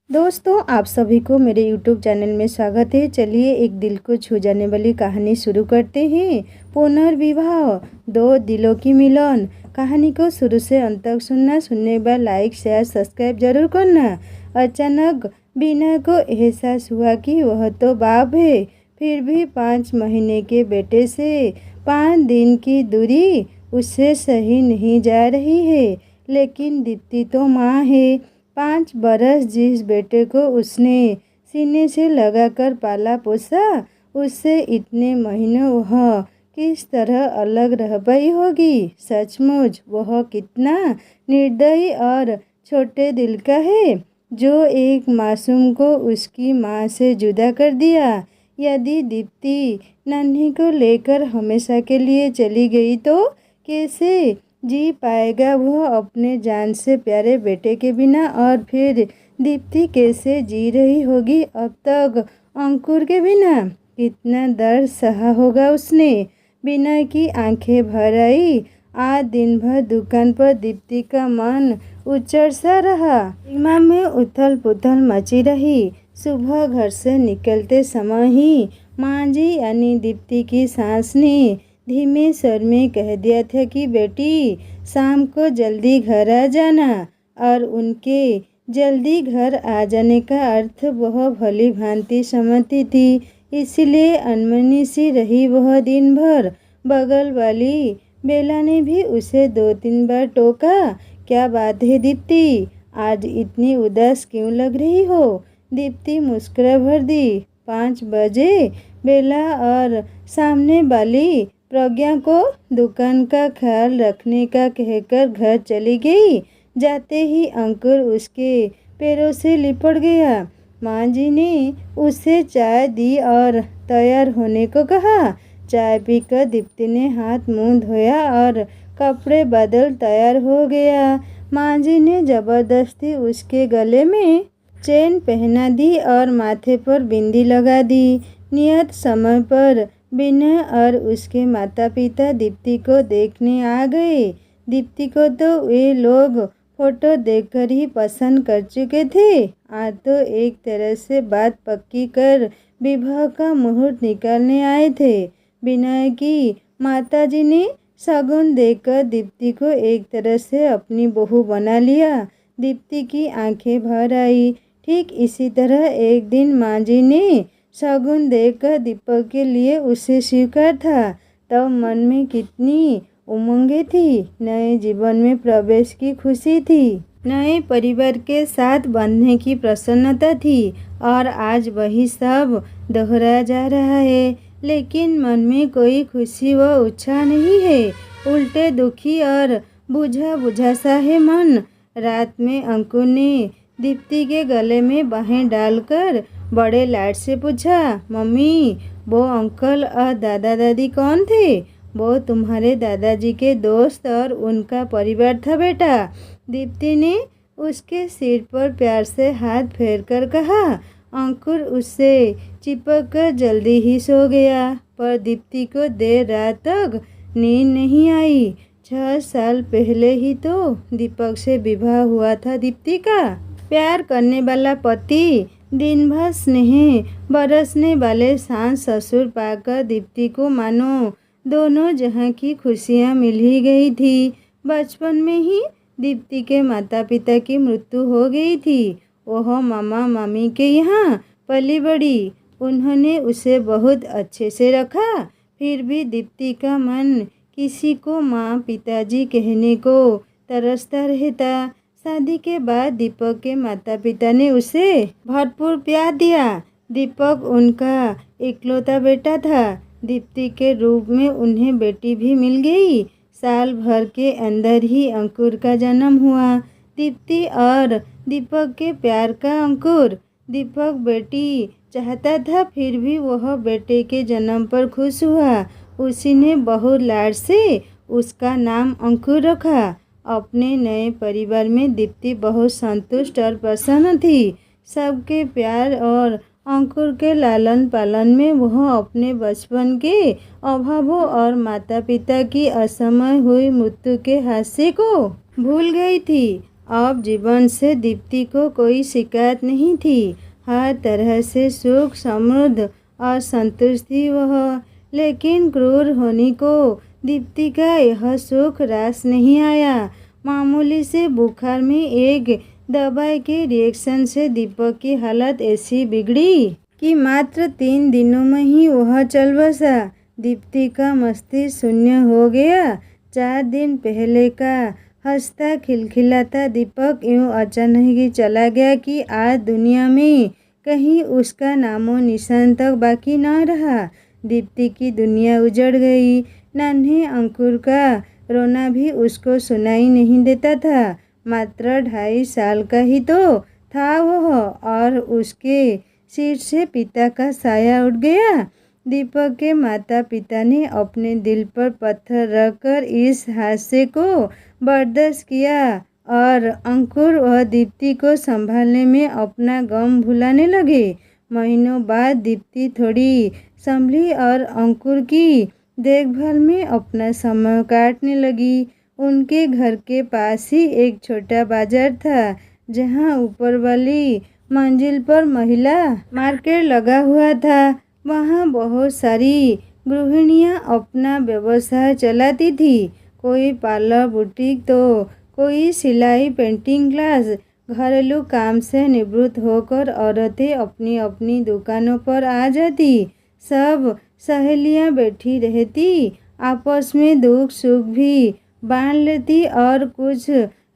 दोस्तों, आप सभी को मेरे YouTube चैनल में स्वागत है। चलिए एक दिल को छू जाने वाली कहानी शुरू करते हैं। पुनर्विवाह, दो दिलों की मिलन। कहानी को शुरू से अंत तक सुनने के बाद लाइक शेयर सब्सक्राइब जरूर करना। अचानक बीना को एहसास हुआ कि वह तो बाप है, फिर भी 5 महीने के बेटे से 5 दिन की दूरी उससे सही नहीं जा रही है। लेकिन दीप्ति तो माँ है। 5 बरस जिस बेटे को उसने सीने से लगाकर पाला पोसा, उससे इतने महीनों वह किस तरह अलग रह पाई होगी। सचमुच वह कितना निर्दयी और छोटे दिल का है, जो एक मासूम को उसकी माँ से जुदा कर दिया। यदि दीप्ति नन्ही को लेकर हमेशा के लिए चली गई तो कैसे जी पाएगा वह अपने जान से प्यारे बेटे के बिना। और फिर दीप्ति कैसे जी रही होगी अब तक अंकुर के बिना। कितना दर्द सहा होगा उसने। बिना की आंखें भर आई। आज दिन भर दुकान पर दीप्ति का मन उचर सा रहा। दिमाग में उथल पुथल मची रही। सुबह घर से निकलते समय ही माँ जी यानी दीप्ति की सास ने धीमे स्वर में कह दिया था कि बेटी शाम को जल्दी घर आ जाना। और उनके जल्दी घर आ जाने का अर्थ वह भली भांति समझती थी। इसलिए अनमनी सी रही वह दिन भर। बगल वाली बेला ने भी उसे 2-3 बार टोका। क्या बात है दीप्ति, आज इतनी उदास क्यों लग रही हो। दीप्ति मुस्कुरा भर दी। 5 बजे बेला और सामने वाली प्रज्ञा को दुकान का ख्याल रखने का कहकर घर चली गई। जाते ही अंकुर उसके पैरों से लिपट गया। माँ जी ने उसे चाय दी और तैयार होने को कहा। चाय पीकर दीप्ति ने हाथ मुंह धोया और कपड़े बदल तैयार हो गया। माँ जी ने जबरदस्ती उसके गले में चेन पहना दी और माथे पर बिंदी लगा दी। नियत समय पर बिना और उसके माता पिता दीप्ति को देखने आ गए। दीप्ति को तो वे लोग फोटो देखकर ही पसंद कर चुके थे। आज तो एक तरह से बात पक्की कर विवाह का मुहूर्त निकालने आए थे। बिना की माताजी ने शगुन देकर दीप्ति को एक तरह से अपनी बहू बना लिया। दीप्ति की आंखें भर आई। ठीक इसी तरह एक दिन माँ जी ने शगुन देकर दीपक के लिए उसे स्वीकार था। तब मन में कितनी उमंगें थी। नए जीवन में प्रवेश की खुशी थी। नए परिवार के साथ बंधने की प्रसन्नता थी। और आज वही सब दोहराया जा रहा है। लेकिन मन में कोई खुशी व उत्साह नहीं है। उल्टे दुखी और बुझा बुझा सा है मन। रात में अंकुर ने दीप्ति के गले में बाहें डालकर बड़े लाड से पूछा, मम्मी वो अंकल और दादा दादी कौन थे। वो तुम्हारे दादाजी के दोस्त और उनका परिवार था बेटा। दीप्ति ने उसके सिर पर प्यार से हाथ फेरकर कहा। अंकुर उससे चिपक कर जल्दी ही सो गया। पर दीप्ति को देर रात तक नींद नहीं आई। 6 साल पहले ही तो दीपक से विवाह हुआ था दीप्ति का। प्यार करने वाला पति, दिन भर स्नेह बरसने वाले सास ससुर पाकर दीप्ति को मानो दोनों जहां की खुशियां मिल ही गई थी। बचपन में ही दीप्ति के माता पिता की मृत्यु हो गई थी। वह मामा मामी के यहाँ पली बड़ी। उन्होंने उसे बहुत अच्छे से रखा। फिर भी दीप्ति का मन किसी को माँ पिताजी कहने को तरसता रहता। शादी के बाद दीपक के माता पिता ने उसे भरपूर प्यार दिया। दीपक उनका इकलौता बेटा था। दीप्ति के रूप में उन्हें बेटी भी मिल गई। साल भर के अंदर ही अंकुर का जन्म हुआ। दीप्ति और दीपक के प्यार का अंकुर। दीपक बेटी चाहता था, फिर भी वह बेटे के जन्म पर खुश हुआ। उसी ने बहुत लाड से उसका नाम अंकुर रखा। अपने नए परिवार में दीप्ति बहुत संतुष्ट और प्रसन्न थी। सबके प्यार और अंकुर के लालन पालन में वह अपने बचपन के अभावों और माता पिता की असमय हुई मृत्यु के हादसे को भूल गई थी। अब जीवन से दीप्ति को कोई शिकायत नहीं थी। हर तरह से सुख, समृद्ध और संतुष्ट थी वह। लेकिन क्रूर होने को दीप्ति का यह सुख रास नहीं आया। मामूली से बुखार में एक दवाई के रिएक्शन से दीपक की हालत ऐसी बिगड़ी कि मात्र 3 दिनों में ही वह चल बसा। दीप्ति का मस्तिष्क शून्य हो गया। 4 दिन पहले का हंसता खिलखिलाता दीपक यूं अचानक ही चला गया कि आज दुनिया में कहीं उसका नामो निशान तक बाकी न रहा। दीप्ति की दुनिया उजड़ गई। नन्हे अंकुर का रोना भी उसको सुनाई नहीं देता था। मात्र 2.5 साल का ही तो था वह, और उसके सिर से पिता का साया उठ गया। दीपक के माता पिता ने अपने दिल पर पत्थर रखकर इस हादसे को बर्दाश्त किया, और अंकुर व दीप्ति को संभालने में अपना गम भुलाने लगे। महीनों बाद दीप्ति थोड़ी संभली और अंकुर की देखभाल में अपना समय काटने लगी। उनके घर के पास ही एक छोटा बाजार था, जहां ऊपर वाली मंजिल पर महिला मार्केट लगा हुआ था। वहां बहुत सारी गृहिणियां अपना व्यवसाय चलाती थी। कोई पार्लर, बुटीक तो कोई सिलाई, पेंटिंग क्लास। घरेलू काम से निवृत्त होकर औरतें अपनी अपनी दुकानों पर आ जाती। सब सहेलियां बैठी रहती, आपस में दुख सुख भी बांट लेती और कुछ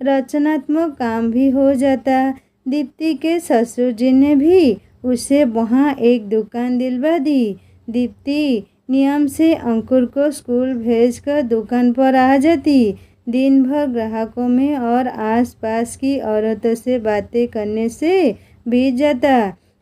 रचनात्मक काम भी हो जाता। दीप्ति के ससुर जी ने भी उसे वहाँ एक दुकान दिलवा दी। दीप्ति नियम से अंकुर को स्कूल भेजकर दुकान पर आ जाती। दिन भर ग्राहकों में और आसपास की औरतों से बातें करने से बीत जाता।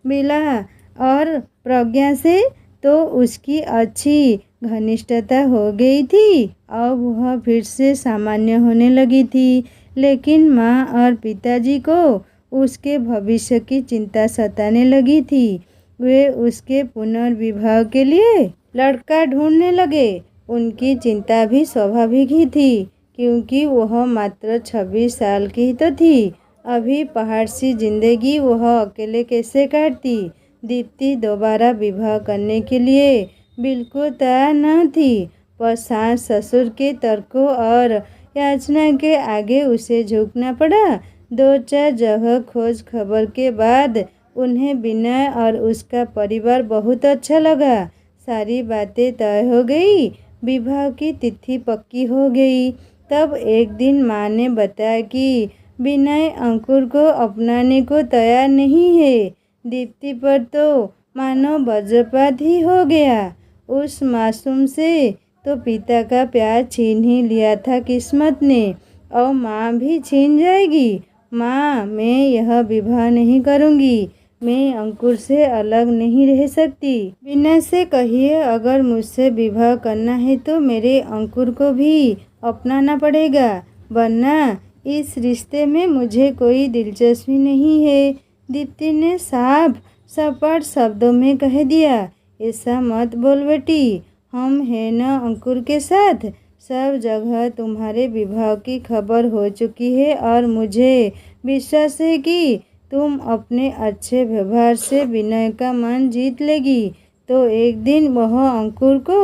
बिला और प्रज्ञा से तो उसकी अच्छी घनिष्ठता हो गई थी। अब वह फिर से सामान्य होने लगी थी। लेकिन माँ और पिताजी को उसके भविष्य की चिंता सताने लगी थी। वे उसके पुनर्विवाह के लिए लड़का ढूंढने लगे। उनकी चिंता भी स्वाभाविक ही थी, क्योंकि वह मात्र 26 साल की तो थी। अभी पहाड़ सी जिंदगी वह अकेले कैसे काटती। दीप्ति दोबारा विवाह करने के लिए बिल्कुल तैयार न थी, पर सास ससुर के तर्कों और याचना के आगे उसे झुकना पड़ा। 2-4 जगह खोज खबर के बाद उन्हें विनय और उसका परिवार बहुत अच्छा लगा। सारी बातें तय हो गई, विवाह की तिथि पक्की हो गई। तब एक दिन माँ ने बताया कि विनय अंकुर को अपनाने को तैयार नहीं है। दीप्ति पर तो मानो वज्रपात ही हो गया। उस मासूम से तो पिता का प्यार छीन ही लिया था किस्मत ने, और माँ भी छीन जाएगी। माँ, मैं यह विवाह नहीं करूँगी। मैं अंकुर से अलग नहीं रह सकती। विनय से कहिए, अगर मुझसे विवाह करना है तो मेरे अंकुर को भी अपनाना पड़ेगा, वरना इस रिश्ते में मुझे कोई दिलचस्पी नहीं है। दीप्ति ने साफ सपाट शब्दों में कह दिया। ऐसा मत बोल बेटी, हम हैं न अंकुर के साथ। सब जगह तुम्हारे विवाह की खबर हो चुकी है, और मुझे विश्वास है कि तुम अपने अच्छे व्यवहार से विनय का मन जीत लेगी, तो एक दिन वह अंकुर को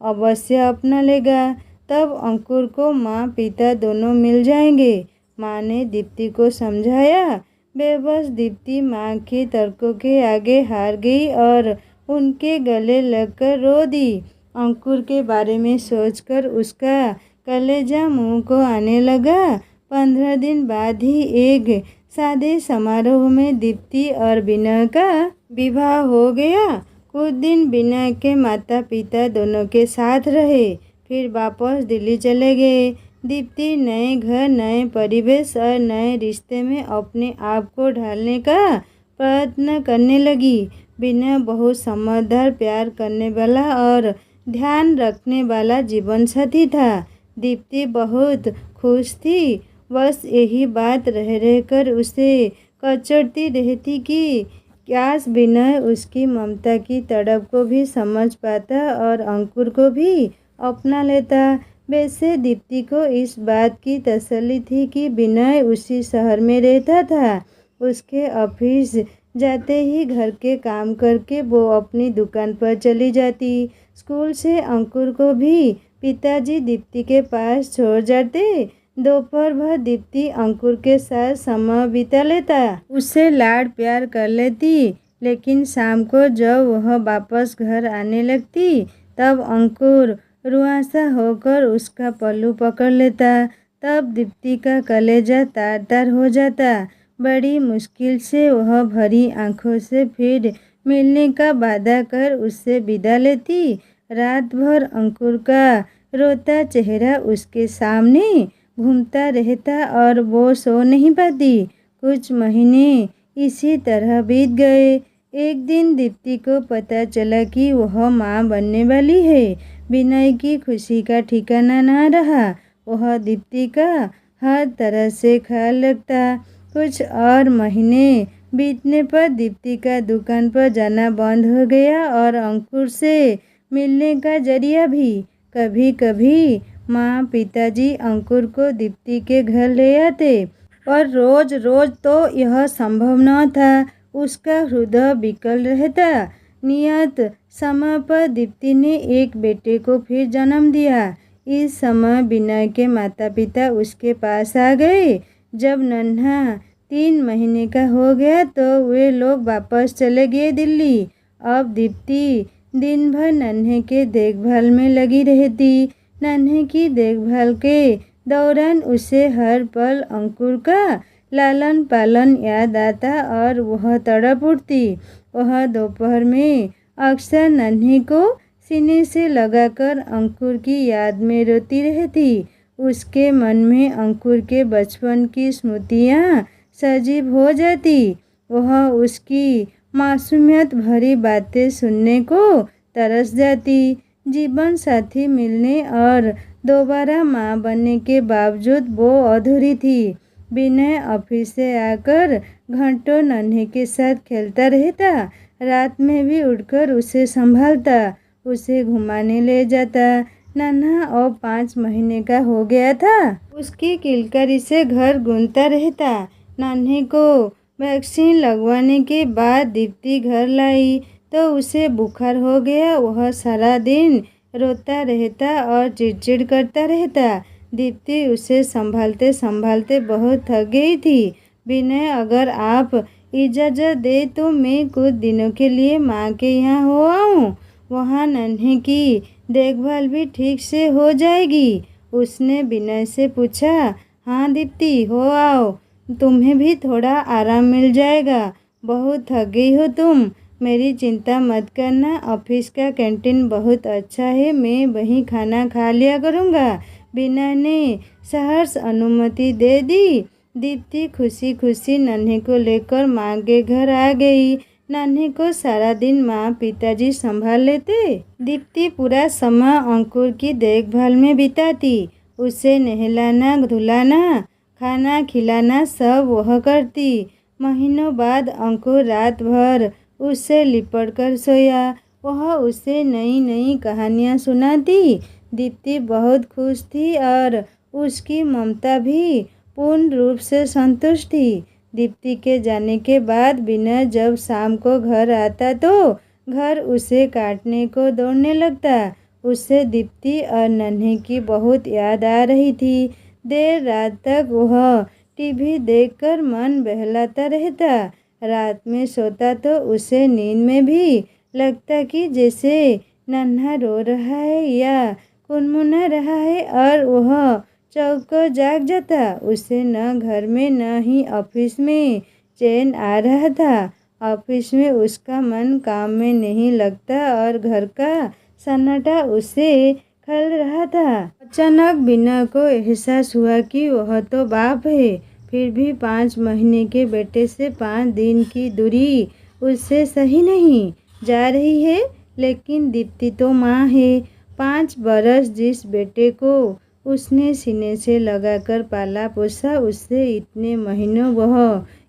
अवश्य अपना लेगा। तब अंकुर को माँ पिता दोनों मिल जाएंगे। माँ ने दीप्ति को समझाया। बेबस दीप्ति माँ के तर्कों के आगे हार गई और उनके गले लगकर रो दी। अंकुर के बारे में सोचकर उसका कलेजा मुंह को आने लगा। 15 दिन बाद ही एक सादे समारोह में दीप्ति और विनय का विवाह हो गया। कुछ दिन विनय के माता पिता दोनों के साथ रहे, फिर वापस दिल्ली चले गए। दीप्ति नए घर, नए परिवेश और नए रिश्ते में अपने आप को ढालने का प्रयत्न करने लगी। विनय बहुत समझदार, प्यार करने वाला और ध्यान रखने वाला जीवन साथी था। दीप्ति बहुत खुश थी। बस यही बात रह रहकर उसे कचोटती रहती कि काश विनय उसकी ममता की तड़प को भी समझ पाता और अंकुर को भी अपना लेता। वैसे दीप्ति को इस बात की तसल्ली थी कि विनय उसी शहर में रहता था। उसके ऑफिस जाते ही घर के काम करके वो अपनी दुकान पर चली जाती। स्कूल से अंकुर को भी पिताजी दीप्ति के पास छोड़ जाते। दोपहर भर दीप्ति अंकुर के साथ समय बिता लेता, उससे लाड प्यार कर लेती। लेकिन शाम को जब वह वापस घर आने लगती तब अंकुर रुआंसा होकर उसका पल्लू पकड़ लेता। तब दीप्ति का कलेजा तार तार हो जाता। बड़ी मुश्किल से वह भरी आंखों से फिर मिलने का वादा कर उससे विदा लेती। रात भर अंकुर का रोता चेहरा उसके सामने घूमता रहता और वो सो नहीं पाती। कुछ महीने इसी तरह बीत गए। एक दिन दीप्ति को पता चला कि वह माँ बनने वाली है। विनय की खुशी का ठिकाना न रहा। वह दीप्ति का हर तरह से ख्याल रखता। कुछ और महीने बीतने पर दीप्ति का दुकान पर जाना बंद हो गया और अंकुर से मिलने का जरिया भी। कभी कभी माँ पिताजी अंकुर को दीप्ति के घर ले आते, पर रोज रोज तो यह संभव न था। उसका हृदय विकल रहता। नियत समय पर दीप्ति ने एक बेटे को फिर जन्म दिया। इस समय विनय के माता पिता उसके पास आ गए। जब नन्हा 3 महीने का हो गया तो वे लोग वापस चले गए दिल्ली। अब दीप्ति दिन भर नन्हे के देखभाल में लगी रहती। नन्हे की देखभाल के दौरान उसे हर पल अंकुर का लालन पालन याद आता और वह तड़प उठती। वह दोपहर में अक्सर नन्हे को सीने से लगाकर अंकुर की याद में रोती रहती। उसके मन में अंकुर के बचपन की स्मृतियाँ सजीव हो जाती। वह उसकी मासूमियत भरी बातें सुनने को तरस जाती। जीवन साथी मिलने और दोबारा माँ बनने के बावजूद वो अधूरी थी। विनय ऑफिस से आकर घंटों नन्हे के साथ खेलता रहता। रात में भी उठकर उसे संभालता, उसे घुमाने ले जाता। नन्हा अब 5 महीने का हो गया था। उसकी किलकारी से घर गूंजता रहता। नन्हे को वैक्सीन लगवाने के बाद दीप्ति घर लाई तो उसे बुखार हो गया। वह सारा दिन रोता रहता और चिड़चिड़ करता रहता। दीप्ति उसे संभालते संभालते बहुत थक गई थी। विनय, अगर आप इजाज़त दे तो मैं कुछ दिनों के लिए माँ के यहाँ हो आऊँ। वहाँ नन्हे की देखभाल भी ठीक से हो जाएगी। उसने विनय से पूछा। हाँ दीप्ति, हो आओ, तुम्हें भी थोड़ा आराम मिल जाएगा। बहुत थक गई हो तुम। मेरी चिंता मत करना, ऑफिस का कैंटीन बहुत अच्छा है, मैं वहीं खाना खा लिया करूँगा। विनय ने सहर्ष अनुमति दे दी। दीप्ति खुशी खुशी नन्हे को लेकर माँ के घर आ गई। नन्हे को सारा दिन माँ पिताजी संभाल लेते। दीप्ति पूरा समय अंकुर की देखभाल में बिताती। उसे नहलाना धुलाना खाना खिलाना सब वह करती। महीनों बाद अंकुर रात भर उससे लिपट कर सोया। वह उसे नई नई कहानियाँ सुनाती। दीप्ति बहुत खुश थी और उसकी ममता भी पूर्ण रूप से संतुष्ट थी। दीप्ति के जाने के बाद विनय जब शाम को घर आता तो घर उसे काटने को दौड़ने लगता। उसे दीप्ति और नन्हे की बहुत याद आ रही थी। देर रात तक वह टीवी देखकर मन बहलाता रहता। रात में सोता तो उसे नींद में भी लगता कि जैसे नन्हा रो रहा है या कुनमुना रहा है और वह चौंक कर जाग जाता। उसे न घर में न ही ऑफिस में चैन आ रहा था। ऑफिस में उसका मन काम में नहीं लगता और घर का सन्नाटा उसे खल रहा था। अचानक विनय को एहसास हुआ कि वह तो बाप है, फिर भी 5 महीने के बेटे से 5 दिन की दूरी उससे सही नहीं जा रही है। लेकिन दीप्ति तो माँ है। 5 बरस जिस बेटे को उसने सीने से लगाकर पाला पोसा, उससे इतने महीनों वह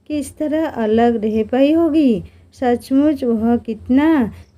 किस तरह अलग रह पाई होगी। सचमुच वह कितना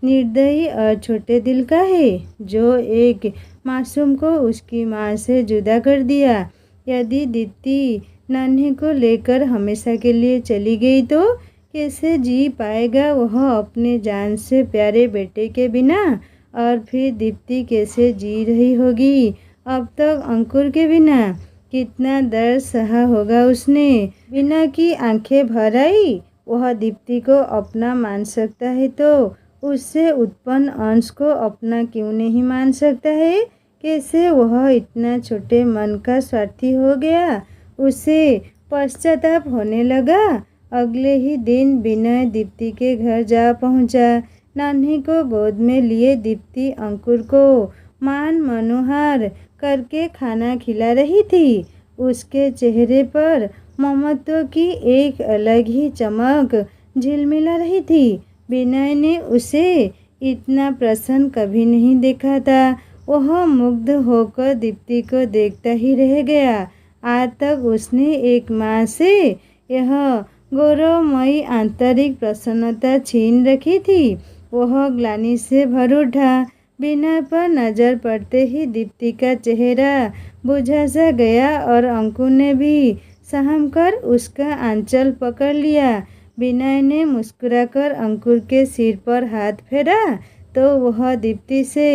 निर्दयी और छोटे दिल का है, जो एक मासूम को उसकी माँ से जुदा कर दिया। यदि दीप्ति नन्हे को लेकर हमेशा के लिए चली गई तो कैसे जी पाएगा वह अपने जान से प्यारे बेटे के बिना? और फिर दीप्ति कैसे जी रही होगी अब तक अंकुर के बिना? कितना दर्द सहा होगा उसने। बिना की आंखें भर आई। वह दीप्ति को अपना मान सकता है तो उससे उत्पन्न अंश को अपना क्यों नहीं मान सकता है? कैसे वह इतना छोटे मन का स्वार्थी हो गया? उसे पश्चाताप होने लगा। अगले ही दिन विनय दीप्ति के घर जा पहुंचा। नन्हे को गोद में लिए दीप्ति अंकुर को मान मनोहार करके खाना खिला रही थी। उसके चेहरे पर ममत्व की एक अलग ही चमक झिलमिला रही थी। विनय ने उसे इतना प्रसन्न कभी नहीं देखा था। वह मुग्ध होकर दीप्ति को देखता ही रह गया। आज तक उसने एक माँ से यह गौरवमयी आंतरिक प्रसन्नता छीन रखी थी। वह ग्लानि से भर उठा। विनय पर नजर पड़ते ही दीप्ति का चेहरा बुझा सा गया और अंकुर ने भी सहम कर उसका आंचल पकड़ लिया। विनय ने मुस्कुराकर अंकुर के सिर पर हाथ फेरा तो वह दीप्ति से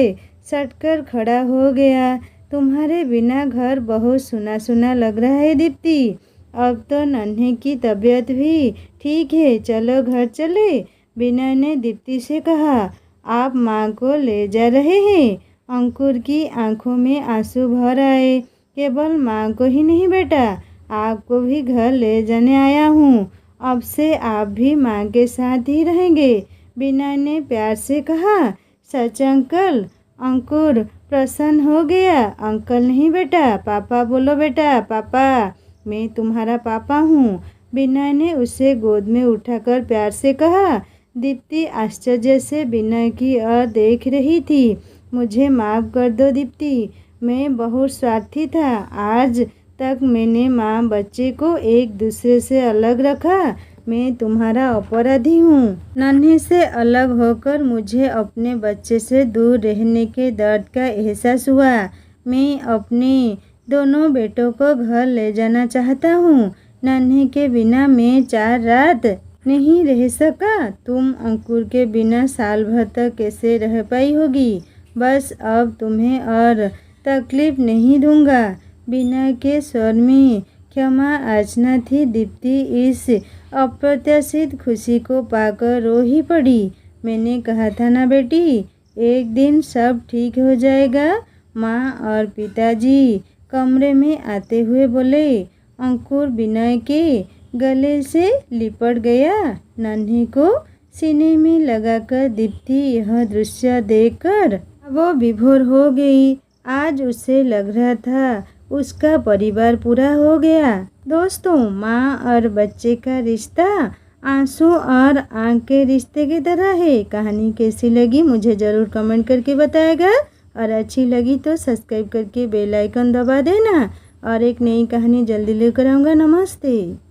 सटकर खड़ा हो गया। तुम्हारे बिना घर बहुत सुना सुना लग रहा है दीप्ति। अब तो नन्हे की तबीयत भी ठीक है, चलो घर चले। विनय ने दीप्ति से कहा। आप माँ को ले जा रहे हैं? अंकुर की आंखों में आंसू भर आए। केवल माँ को ही नहीं बेटा, आपको भी घर ले जाने आया हूँ। अब से आप भी माँ के साथ ही रहेंगे। विनय ने प्यार से कहा। सच अंकल? अंकुर प्रसन्न हो गया। अंकल नहीं बेटा, पापा बोलो बेटा, पापा, मैं तुम्हारा पापा हूँ। विनय ने उसे गोद में उठाकर प्यार से कहा। दीप्ति आश्चर्य से विनय की ओर देख रही थी। मुझे माफ़ कर दो दीप्ति, मैं बहुत स्वार्थी था। आज तक मैंने माँ बच्चे को एक दूसरे से अलग रखा। मैं तुम्हारा अपराधी हूँ। नन्हे से अलग होकर मुझे अपने बच्चे से दूर रहने के दर्द का एहसास हुआ। मैं अपने दोनों बेटों को घर ले जाना चाहता हूँ। नन्हे के बिना मैं 4 रात नहीं रह सका। तुम अंकुर के बिना साल भर तक कैसे रह पाई होगी? बस अब तुम्हें और तकलीफ नहीं दूंगा। विनय के स्वर में क्षमा याचना थी। दीप्ति इस अप्रत्याशित खुशी को पाकर रो ही पड़ी। मैंने कहा था ना बेटी, एक दिन सब ठीक हो जाएगा। माँ और पिताजी कमरे में आते हुए बोले। अंकुर विनय के गले से लिपट गया। नन्हे को सीने में लगाकर दीप्ति यह दृश्य देखकर वो विभोर हो गई। आज उसे लग रहा था उसका परिवार पूरा हो गया। दोस्तों, माँ और बच्चे का रिश्ता आंसू और आँख के रिश्ते की तरह है। कहानी कैसी लगी मुझे ज़रूर कमेंट करके बताएगा और अच्छी लगी तो सब्सक्राइब करके बेल आइकन दबा देना। और एक नई कहानी जल्दी लेकर आऊँगा। नमस्ते।